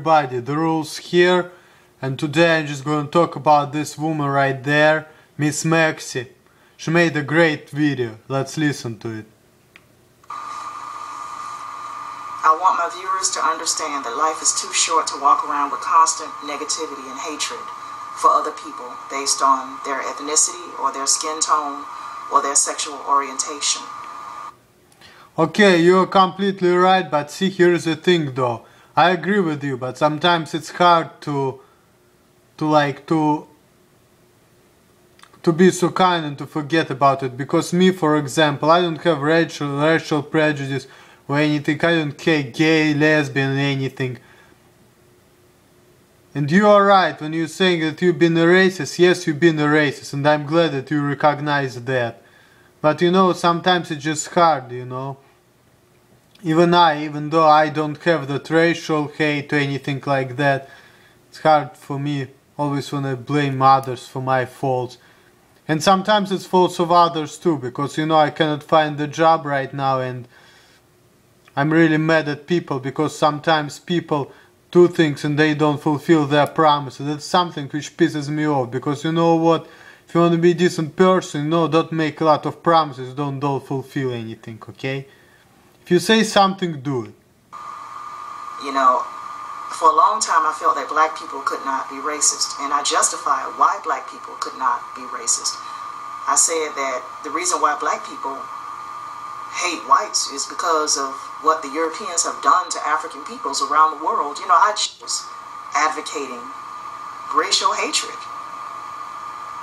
everybody, the rules here, and today I'm just going to talk about this woman right there, Miss Maxi. She made a great video, let's listen to it. I want my viewers to understand that life is too short to walk around with constant negativity and hatred for other people based on their ethnicity or their skin tone or their sexual orientation. Okay, you're completely right, but see, here's the thing though. I agree with you, but sometimes it's hard to be so kind and to forget about it. Because me, for example, I don't have racial prejudice or anything. I don't care gay, lesbian, anything. And you are right when you're saying that you've been a racist. Yes, you've been a racist, and I'm glad that you recognize that. But you know, sometimes it's just hard, you know. Even though I don't have that racial hate or anything like that, it's hard for me always when I blame others for my faults. And sometimes it's faults of others too, because you know, I cannot find a job right now and I'm really mad at people because sometimes people do things and they don't fulfill their promises. That's something which pisses me off, because you know what, if you want to be a decent person, you know, don't make a lot of promises, don't fulfill anything, okay? If you say something, do it. You know, for a long time I felt that black people could not be racist, and I justified why black people could not be racist. I said that the reason why black people hate whites is because of what the Europeans have done to African peoples around the world. You know, I was advocating racial hatred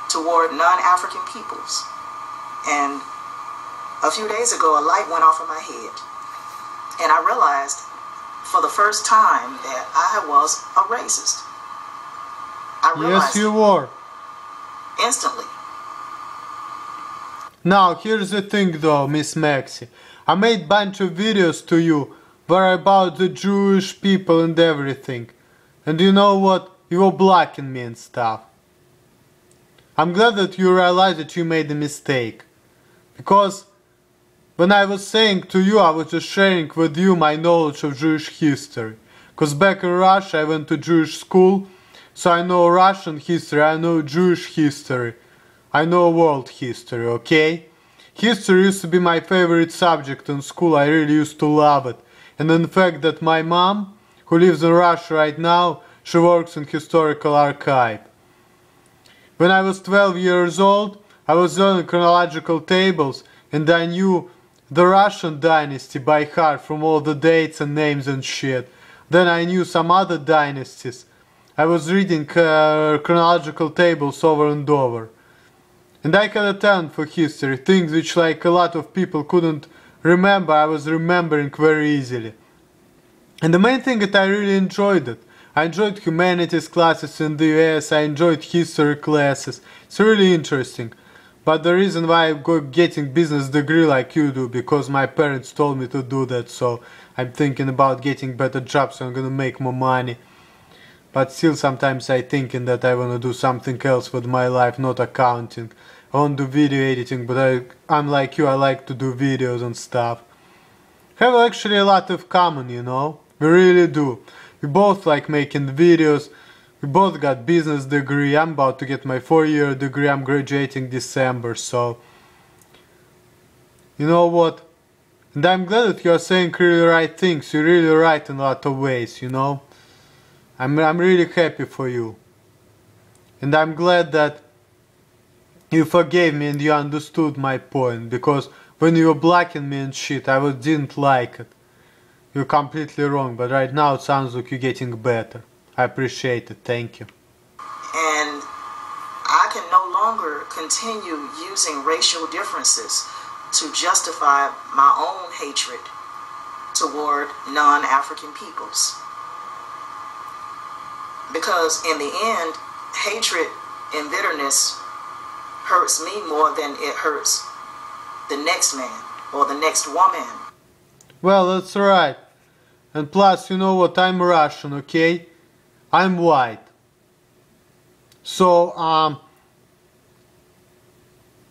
toward non-African peoples. And a few days ago, a light went off in my head. And I realized for the first time that I was a racist. I realized yes, you were. Instantly. Now, here's the thing though, Miss Maxi. I made bunch of videos to you were about the Jewish people and everything. And you know what? You were blocking me and stuff. I'm glad that you realized that you made a mistake. Because when I was saying to you, I was just sharing with you my knowledge of Jewish history. Because back in Russia I went to Jewish school, so I know Russian history, I know Jewish history, I know world history, okay? History used to be my favorite subject in school, I really used to love it. And in fact that my mom, who lives in Russia right now, she works in historical archive. When I was 12 years old, I was learning chronological tables and I knew the Russian dynasty by heart from all the dates and names and shit. Then I knew some other dynasties. I was reading chronological tables over and over. And I had a talent for history, things which like a lot of people couldn't remember, I was remembering very easily. And the main thing that I really enjoyed it. I enjoyed humanities classes in the US, I enjoyed history classes. It's really interesting. But the reason why I'm getting business degree like you do, because my parents told me to do that, so I'm thinking about getting better jobs so I'm gonna make more money. But still sometimes I'm thinking that I wanna do something else with my life, not accounting. I want to do video editing, but I'm like you, I like to do videos and stuff. Have actually a lot of common, you know, we really do. We both like making videos. We both got business degree. I'm about to get my 4-year degree. I'm graduating December, so you know what? And I'm glad that you're saying really right things. You're really right in a lot of ways, you know. I'm really happy for you. And I'm glad that you forgave me and you understood my point. Because when you were blocking me and shit, I didn't like it. You're completely wrong, but right now it sounds like you're getting better. I appreciate it, thank you. And I can no longer continue using racial differences to justify my own hatred toward non-African peoples. Because in the end, hatred and bitterness hurts me more than it hurts the next man or the next woman. Well, that's right. And plus, you know what, I'm Russian, okay? I'm white. So,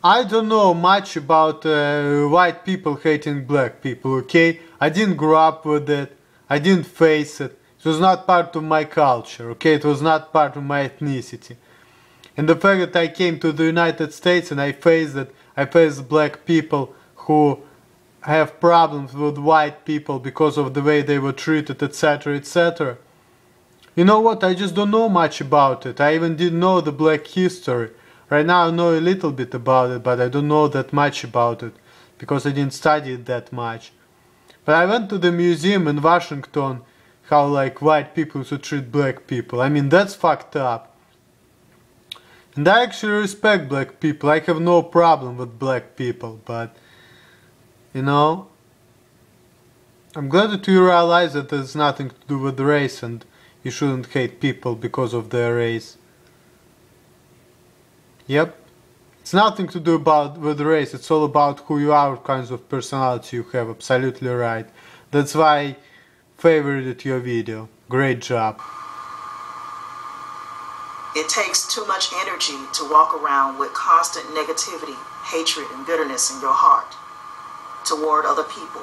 I don't know much about white people hating black people, okay? I didn't grow up with it. I didn't face it. It was not part of my culture, okay? It was not part of my ethnicity. And the fact that I came to the United States and I faced black people who have problems with white people because of the way they were treated, etc., etc. You know what? I just don't know much about it. I even didn't know the black history. Right now I know a little bit about it, but I don't know that much about it because I didn't study it that much. But I went to the museum in Washington, how like white people should treat black people. I mean, that's fucked up. And I actually respect black people. I have no problem with black people, but you know, I'm glad that you realize that there's nothing to do with race and you shouldn't hate people because of their race. Yep. It's nothing to do with race, it's all about who you are, what kinds of personality you have, absolutely right. That's why I favorited your video. Great job. It takes too much energy to walk around with constant negativity, hatred, and bitterness in your heart toward other people.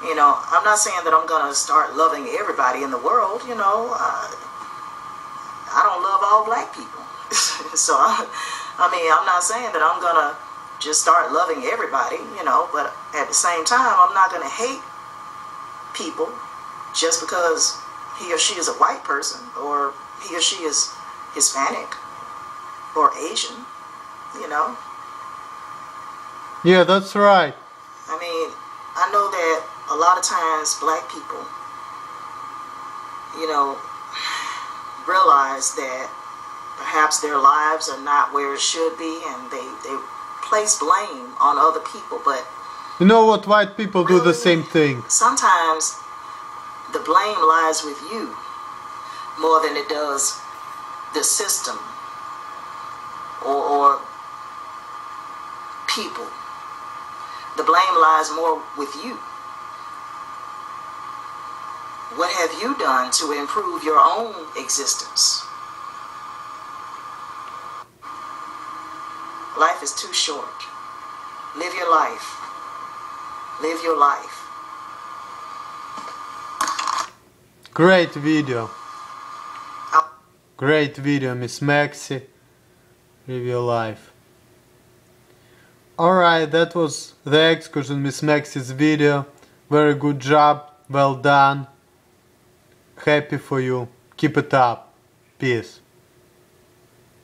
You know, I'm not saying that I'm going to start loving everybody in the world, you know. I don't love all black people. So, I mean, I'm not saying that I'm going to just start loving everybody, you know, but at the same time, I'm not going to hate people just because he or she is a white person or he or she is Hispanic or Asian, you know. Yeah, that's right. I mean, I know that a lot of times black people, you know, realize that perhaps their lives are not where it should be and they place blame on other people, but you know what, white people really, do the same thing. Sometimes the blame lies with you more than it does the system or people. The blame lies more with you. What have you done to improve your own existence? Life is too short. Live your life. Live your life. Great video. Great video, Miss Maxi. Live your life. Alright, that was the excursion, Miss Maxi's video. Very good job. Well done. Happy for you. Keep it up. Peace.